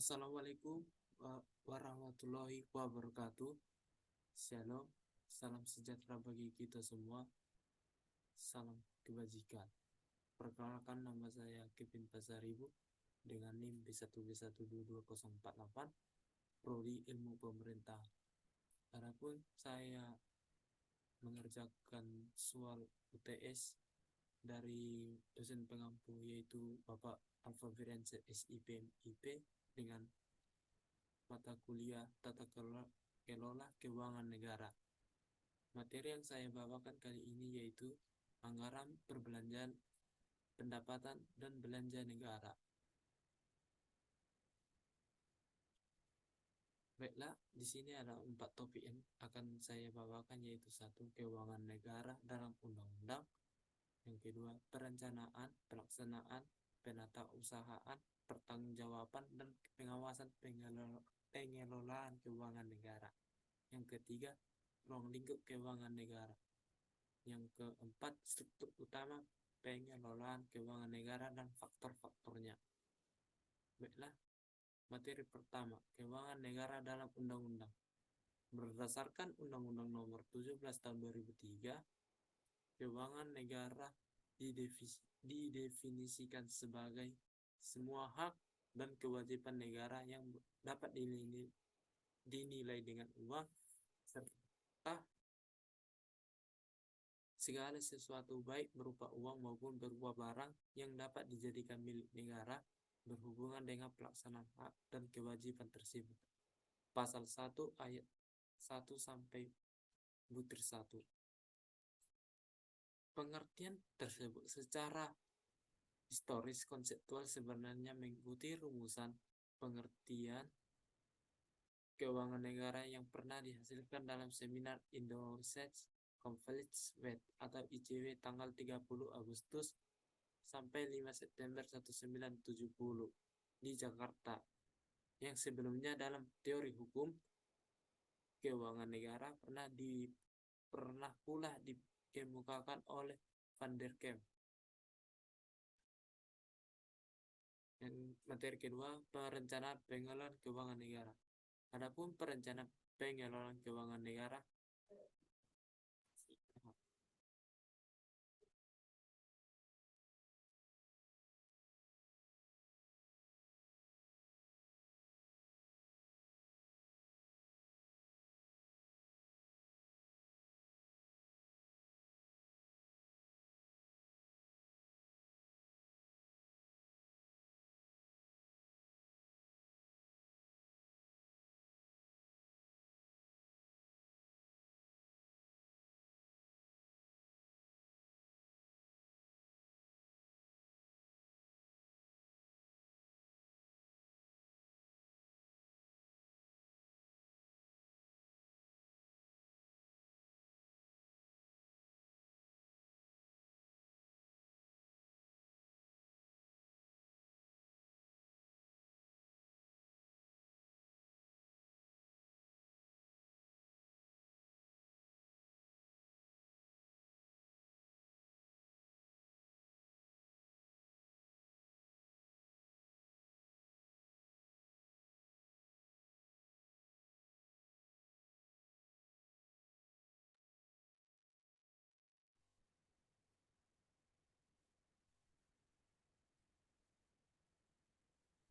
Assalamualaikum warahmatullahi wabarakatuh. Shalom, salam sejahtera bagi kita semua. Salam kebajikan. Perkenalkan, nama saya Kevin Pasaribu dengan NIM B1B1220048, Prodi Ilmu Pemerintah. Adapun saya mengerjakan soal UTS dari dosen pengampu, yaitu Bapak Alfafirense SIP MIP, dengan mata kuliah Tata Kelola Keuangan Negara. Materi yang saya bawakan kali ini yaitu anggaran perbelanjaan, pendapatan, dan belanja negara. Baiklah, di sini ada 4 topik yang akan saya bawakan, yaitu satu, keuangan negara dalam undang-undang. Yang kedua, perencanaan, pelaksanaan, penata usahaan, pertanggungjawaban, dan pengawasan pengelolaan keuangan negara. Yang ketiga, ruang lingkup keuangan negara. Yang keempat, struktur utama pengelolaan keuangan negara dan faktor-faktornya. Baiklah, materi pertama, keuangan negara dalam undang-undang. Berdasarkan Undang-Undang Nomor 17 Tahun 2003, keuangan negara didefinisikan sebagai semua hak dan kewajiban negara yang dapat dinilai dengan uang, serta segala sesuatu baik berupa uang maupun berupa barang yang dapat dijadikan milik negara berhubungan dengan pelaksanaan hak dan kewajiban tersebut. Pasal 1 ayat 1 sampai butir 1. Pengertian tersebut secara historis konseptual sebenarnya mengikuti rumusan pengertian keuangan negara yang pernah dihasilkan dalam seminar Indo-Research Conference atau ICW tanggal 30 Agustus sampai 5 September 1970 di Jakarta, yang sebelumnya dalam teori hukum keuangan negara pernah pula dikemukakan oleh Van der Kemp. Yang materi kedua, perencanaan pengelolaan keuangan negara. Adapun perencanaan pengelolaan keuangan negara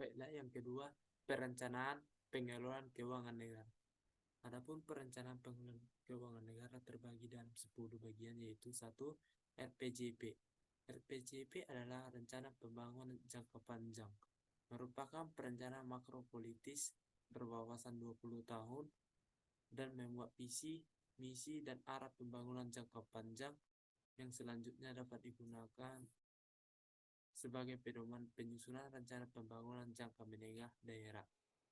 Baiklah, yang kedua, perencanaan pengelolaan keuangan negara. Adapun perencanaan pengelolaan keuangan negara terbagi dalam 10 bagian, yaitu 1. RPJP. RPJP adalah rencana pembangunan jangka panjang. Merupakan perencanaan makropolitis berwawasan 20 tahun dan memuat visi, misi, dan arah pembangunan jangka panjang yang selanjutnya dapat digunakan sebagai pedoman penyusunan rencana pembangunan jangka menengah daerah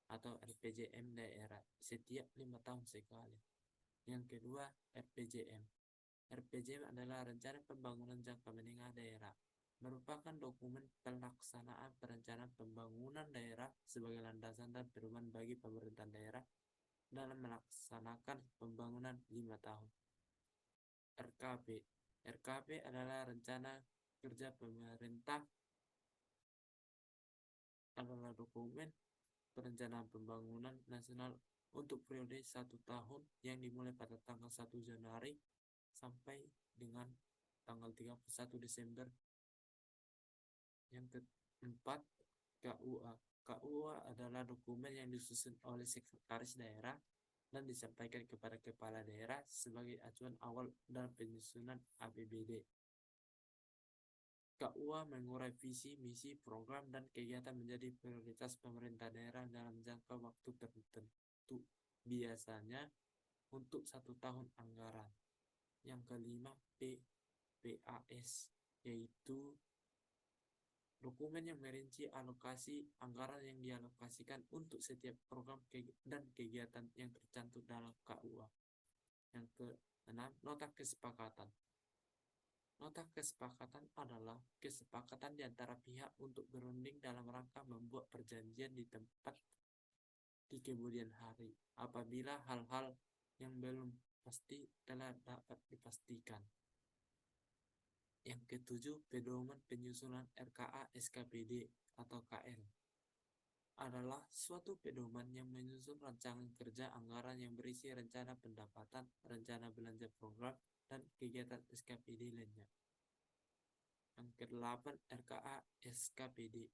atau RPJM daerah setiap 5 tahun sekali. Yang kedua, RPJM. RPJM adalah rencana pembangunan jangka menengah daerah. Merupakan dokumen pelaksanaan perencanaan pembangunan daerah sebagai landasan dan pedoman bagi pemerintahan daerah dalam melaksanakan pembangunan 5 tahun. RKP. RKP adalah rencana kerja pemerintah, adalah dokumen Perencanaan Pembangunan Nasional untuk periode 1 tahun yang dimulai pada tanggal 1 Januari sampai dengan tanggal 31 Desember. Yang keempat, KUA. KUA adalah dokumen yang disusun oleh sekretaris daerah dan disampaikan kepada kepala daerah sebagai acuan awal dalam penyusunan APBD. KUA mengurai visi, misi, program, dan kegiatan menjadi prioritas pemerintah daerah dalam jangka waktu tertentu, biasanya untuk 1 tahun anggaran. Yang kelima, PPAS, yaitu dokumen yang merinci alokasi anggaran yang dialokasikan untuk setiap program dan kegiatan yang tercantum dalam KUA. Yang keenam, nota kesepakatan. Nota kesepakatan adalah kesepakatan di antara pihak untuk berunding dalam rangka membuat perjanjian di tempat di kemudian hari, apabila hal-hal yang belum pasti telah dapat dipastikan. Yang ketujuh, pedoman penyusunan RKA SKPD atau KL adalah suatu pedoman yang menyusun rancangan kerja anggaran yang berisi rencana pendapatan, rencana belanja program, dan kegiatan SKPD lainnya. Yang kedelapan, RKA SKPD.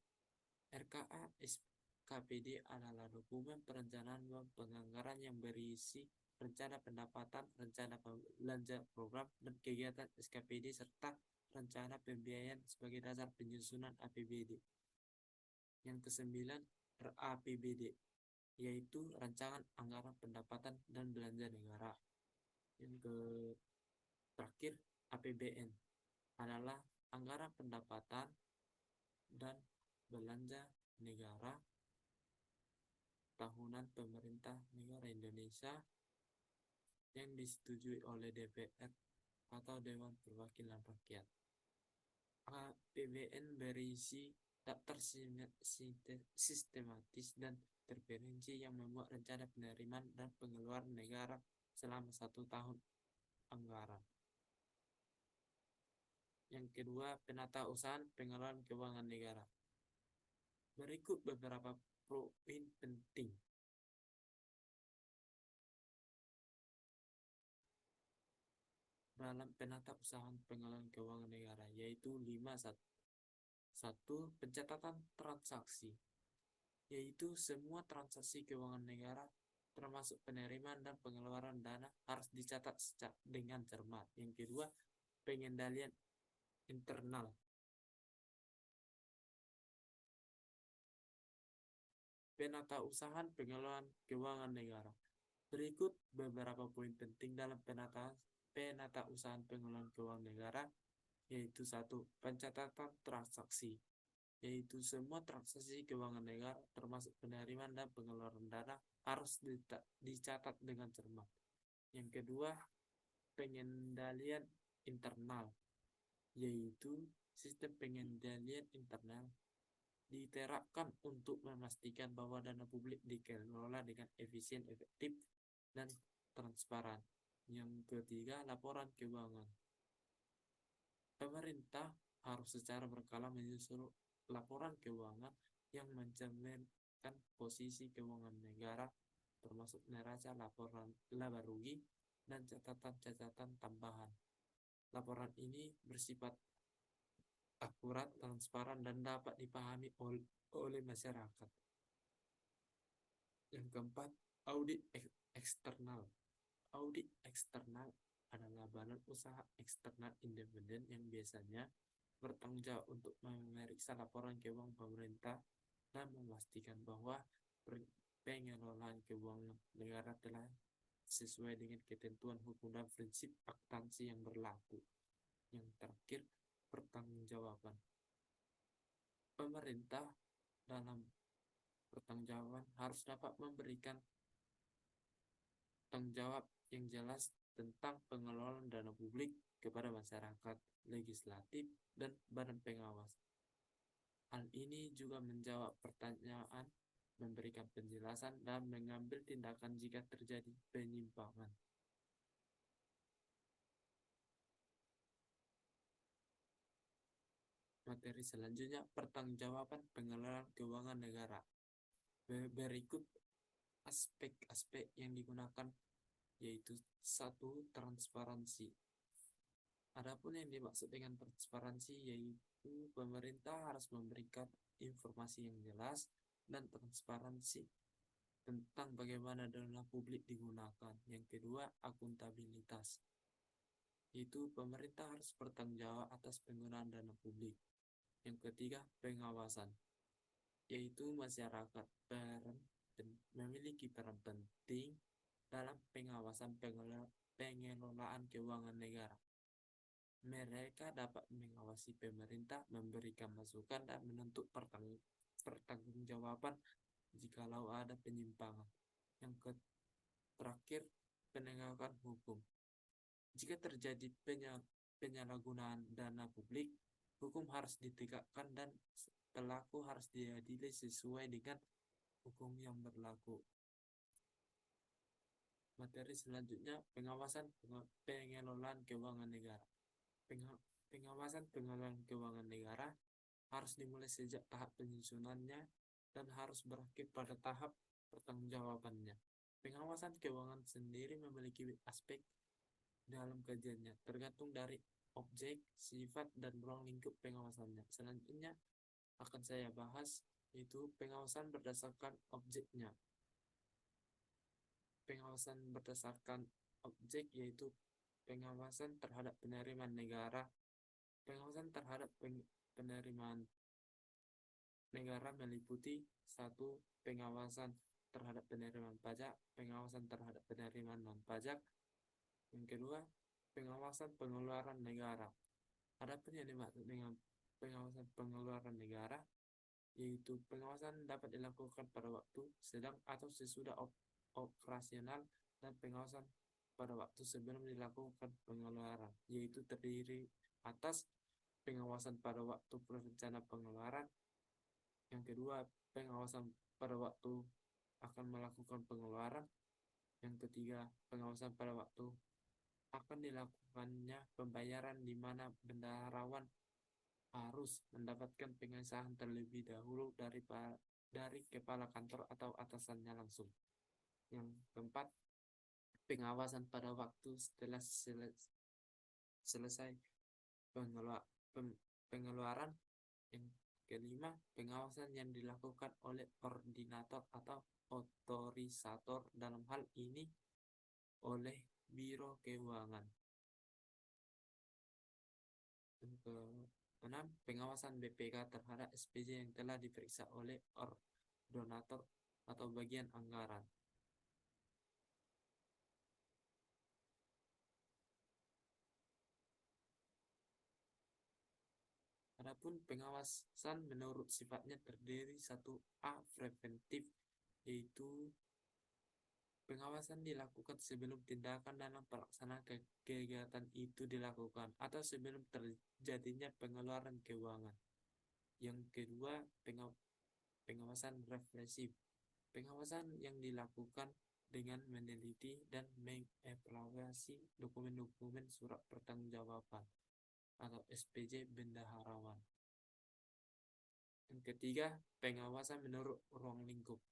RKA SKPD adalah dokumen perencanaan penganggaran yang berisi rencana pendapatan, rencana belanja program, dan kegiatan SKPD serta rencana pembiayaan sebagai dasar penyusunan APBD. Yang kesembilan, RAPBD, yaitu rancangan anggaran pendapatan dan belanja negara. Yang terakhir, APBN adalah anggaran pendapatan dan belanja negara tahunan pemerintah negara Indonesia yang disetujui oleh DPR atau Dewan Perwakilan Rakyat. APBN berisi daftar sistematis dan terperinci yang memuat rencana penerimaan dan pengeluaran negara selama 1 tahun anggaran. Yang kedua, penatausahaan pengelolaan keuangan negara. Berikut beberapa poin penting. Dalam penatausahaan pengelolaan keuangan negara, yaitu 5. 1. Pencatatan transaksi, yaitu semua transaksi keuangan negara termasuk penerimaan dan pengeluaran dana harus dicatat dengan cermat. Yang kedua, pengendalian internal. Penatausahaan pengelolaan keuangan negara. Berikut beberapa poin penting dalam penatausahaan pengelolaan keuangan negara, yaitu 1. Pencatatan transaksi, yaitu semua transaksi keuangan negara termasuk penerimaan dan pengeluaran dana harus dicatat dengan cermat. Yang kedua, pengendalian internal, yaitu sistem pengendalian internal diterapkan untuk memastikan bahwa dana publik dikelola dengan efisien, efektif, dan transparan. Yang ketiga, laporan keuangan. Pemerintah harus secara berkala menyusun laporan keuangan yang mencerminkan posisi keuangan negara, termasuk neraca, laporan laba rugi, dan catatan-catatan tambahan. Laporan ini bersifat akurat, transparan, dan dapat dipahami oleh masyarakat. Yang keempat, audit eksternal. Audit eksternal adalah badan usaha eksternal independen yang biasanya bertanggung jawab untuk memeriksa laporan keuangan pemerintah dan memastikan bahwa pengelolaan keuangan negara telah sesuai dengan ketentuan hukum dan prinsip akuntansi yang berlaku. Yang terakhir, pertanggungjawaban. Pemerintah dalam pertanggungjawaban harus dapat memberikan tanggung jawab yang jelas tentang pengelolaan dana publik kepada masyarakat, legislatif, dan badan pengawas. Hal ini juga menjawab pertanyaan, memberikan penjelasan, dan mengambil tindakan jika terjadi penyimpangan. Materi selanjutnya, pertanggungjawaban pengelolaan keuangan negara. Berikut aspek-aspek yang digunakan, yaitu satu, transparansi. Adapun yang dimaksud dengan transparansi yaitu pemerintah harus memberikan informasi yang jelas dan transparansi tentang bagaimana dana publik digunakan. Yang kedua, akuntabilitas, yaitu pemerintah harus bertanggung jawab atas penggunaan dana publik. Yang ketiga, pengawasan, yaitu masyarakat memiliki peran penting dalam pengawasan pengelolaan keuangan negara. Mereka dapat mengawasi pemerintah, memberikan masukan, dan menuntut pertanggungjawaban jikalau ada penyimpangan. Yang terakhir, penegakan hukum. Jika terjadi penyalahgunaan dana publik, hukum harus ditegakkan dan pelaku harus diadili sesuai dengan hukum yang berlaku. Materi selanjutnya, pengawasan pengelolaan keuangan negara. Pengawasan pengelolaan keuangan negara harus dimulai sejak tahap penyusunannya dan harus berakhir pada tahap pertanggungjawabannya. Pengawasan keuangan sendiri memiliki aspek dalam kajiannya, tergantung dari objek, sifat, dan ruang lingkup pengawasannya. Selanjutnya akan saya bahas, yaitu pengawasan berdasarkan objeknya. Pengawasan berdasarkan objek yaitu pengawasan terhadap penerimaan negara. Pengawasan terhadap penerimaan negara meliputi satu, pengawasan terhadap penerimaan pajak, pengawasan terhadap penerimaan non-pajak. Yang kedua, pengawasan pengeluaran negara. Adapun yang dimaksud dengan pengawasan pengeluaran negara, yaitu pengawasan dapat dilakukan pada waktu sedang atau sesudah operasional, dan pengawasan pada waktu sebelum dilakukan pengeluaran, yaitu terdiri atas pengawasan pada waktu perencana pengeluaran. Yang kedua, pengawasan pada waktu akan melakukan pengeluaran. Yang ketiga, pengawasan pada waktu akan dilakukannya pembayaran, di mana bendaharawan harus mendapatkan pengesahan terlebih dahulu dari kepala kantor atau atasannya langsung. Yang keempat, pengawasan pada waktu setelah selesai pengeluaran. Yang kelima, pengawasan yang dilakukan oleh koordinator atau otorisator, dalam hal ini oleh Biro Keuangan. Yang keenam, pengawasan BPK terhadap SPJ yang telah diperiksa oleh ordonator atau bagian anggaran. Adapun pengawasan menurut sifatnya terdiri satu, A, preventif, yaitu pengawasan dilakukan sebelum tindakan dalam pelaksanaan kegiatan itu dilakukan atau sebelum terjadinya pengeluaran keuangan. Yang kedua, pengawasan represif, pengawasan yang dilakukan dengan meneliti dan mengevaluasi dokumen-dokumen surat pertanggungjawaban atau SPJ bendaharawan. Yang ketiga, pengawasan menurut ruang lingkup,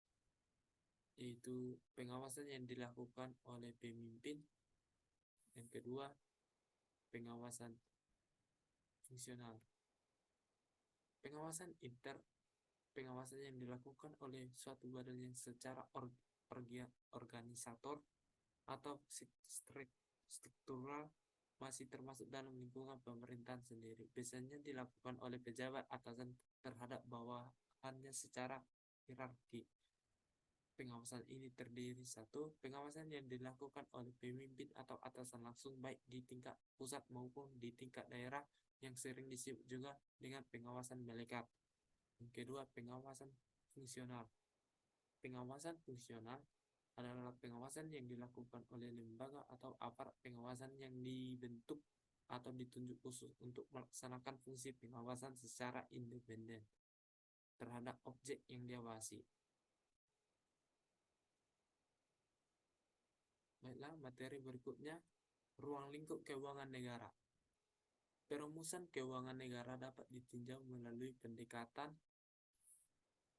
yaitu pengawasan yang dilakukan oleh pemimpin. Yang kedua, pengawasan fungsional. Pengawasan pengawasan yang dilakukan oleh suatu badan yang secara organisator atau struktural masih termasuk dalam lingkungan pemerintahan sendiri. Biasanya dilakukan oleh pejabat atasan terhadap bawahannya secara hierarki. Pengawasan ini terdiri satu, pengawasan yang dilakukan oleh pemimpin atau atasan langsung, baik di tingkat pusat maupun di tingkat daerah, yang sering disebut juga dengan pengawasan melekat. Yang kedua, pengawasan fungsional. Pengawasan fungsional adalah pengawasan yang dilakukan oleh lembaga atau aparat pengawasan yang dibentuk atau ditunjuk khusus untuk melaksanakan fungsi pengawasan secara independen terhadap objek yang diawasi. Baiklah, materi berikutnya, ruang lingkup keuangan negara. Perumusan keuangan negara dapat ditinjau melalui pendekatan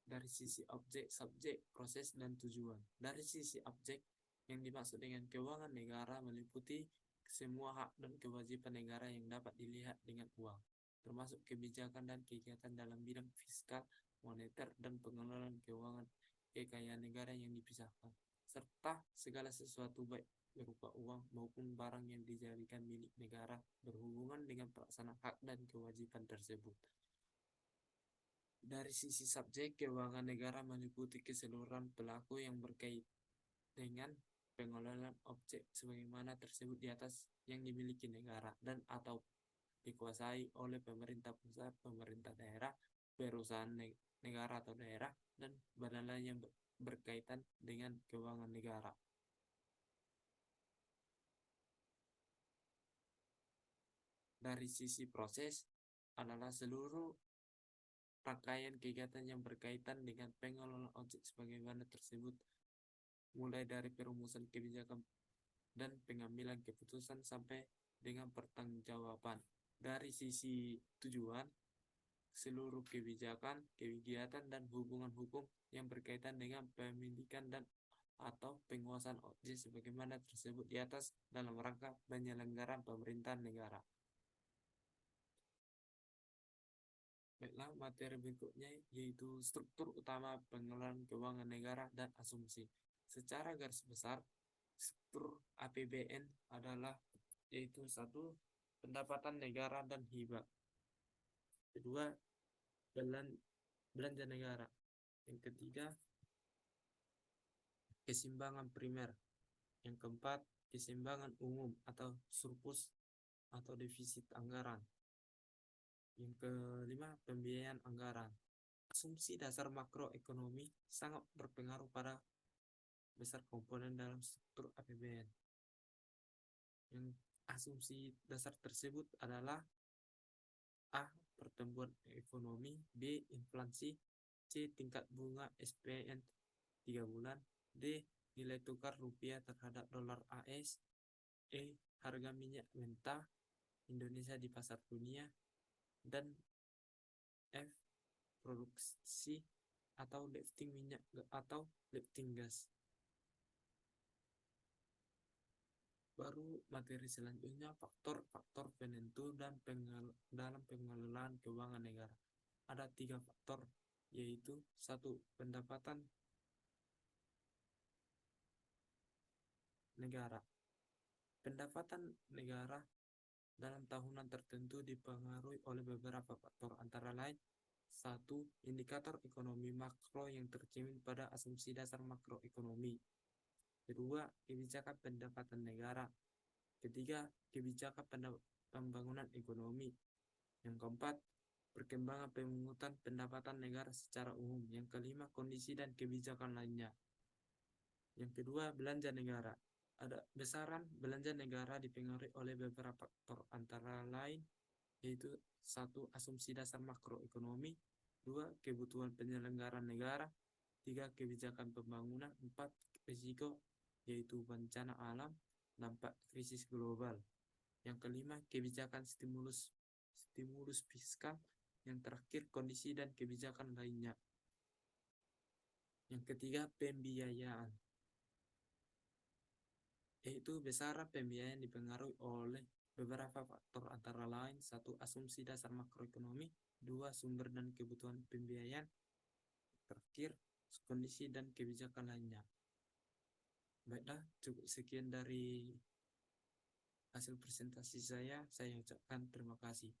dari sisi objek, subjek, proses, dan tujuan. Dari sisi objek, yang dimaksud dengan keuangan negara meliputi semua hak dan kewajiban negara yang dapat dilihat dengan uang, termasuk kebijakan dan kegiatan dalam bidang fiskal, moneter, dan pengelolaan keuangan kekayaan negara yang dipisahkan, serta segala sesuatu baik berupa uang maupun barang yang dijadikan milik negara berhubungan dengan pelaksanaan hak dan kewajiban tersebut. Dari sisi subjek, keuangan negara meliputi keseluruhan pelaku yang berkait dengan pengelolaan objek sebagaimana tersebut di atas yang dimiliki negara dan atau dikuasai oleh pemerintah pusat, pemerintah daerah, perusahaan negara atau daerah, dan badan lain yang berkaitan dengan keuangan negara. Dari sisi proses adalah seluruh rangkaian kegiatan yang berkaitan dengan pengelolaan objek sebagaimana tersebut, mulai dari perumusan kebijakan dan pengambilan keputusan sampai dengan pertanggungjawaban. Dari sisi tujuan, seluruh kebijakan, kegiatan, dan hubungan hukum yang berkaitan dengan pemilikan dan atau penguasaan objek sebagaimana tersebut di atas dalam rangka penyelenggaraan pemerintahan negara. Baiklah, materi berikutnya yaitu struktur utama pengelolaan keuangan negara dan asumsi. Secara garis besar, struktur APBN adalah yaitu satu, pendapatan negara dan hibah. Kedua, belanja negara. Yang ketiga, keseimbangan primer. Yang keempat, keseimbangan umum atau surplus atau defisit anggaran. Yang kelima, pembiayaan anggaran. Asumsi dasar makroekonomi sangat berpengaruh pada besar komponen dalam struktur APBN. Yang asumsi dasar tersebut adalah A. Pertumbuhan ekonomi, B. Inflasi, C. Tingkat bunga SPN 3 bulan, D. Nilai tukar rupiah terhadap dolar AS, E. Harga minyak mentah Indonesia di pasar dunia, dan F. Produksi atau lifting minyak atau lifting gas. Baru materi selanjutnya, faktor-faktor penentu dalam pengelolaan keuangan negara. Ada 3 faktor, yaitu 1. Pendapatan negara. Pendapatan negara dalam tahunan tertentu dipengaruhi oleh beberapa faktor, antara lain 1. Indikator ekonomi makro yang tercermin pada asumsi dasar makroekonomi. Kedua, kebijakan pendapatan negara. Ketiga, kebijakan pembangunan ekonomi. Yang keempat, perkembangan pemungutan pendapatan negara secara umum. Yang kelima, kondisi dan kebijakan lainnya. Yang kedua, belanja negara. Ada besaran belanja negara dipengaruhi oleh beberapa faktor, antara lain yaitu 1. Asumsi dasar makroekonomi, 2. Kebutuhan penyelenggaraan negara, 3. Kebijakan pembangunan, 4. Risiko yaitu bencana alam, dampak krisis global. Yang kelima, kebijakan stimulus fiskal. Yang terakhir, kondisi dan kebijakan lainnya. Yang ketiga, pembiayaan, yaitu besaran pembiayaan dipengaruhi oleh beberapa faktor, antara lain 1. Asumsi dasar makroekonomi, 2. Sumber dan kebutuhan pembiayaan, terakhir kondisi dan kebijakan lainnya. Baiklah, cukup sekian dari hasil presentasi saya ucapkan terima kasih.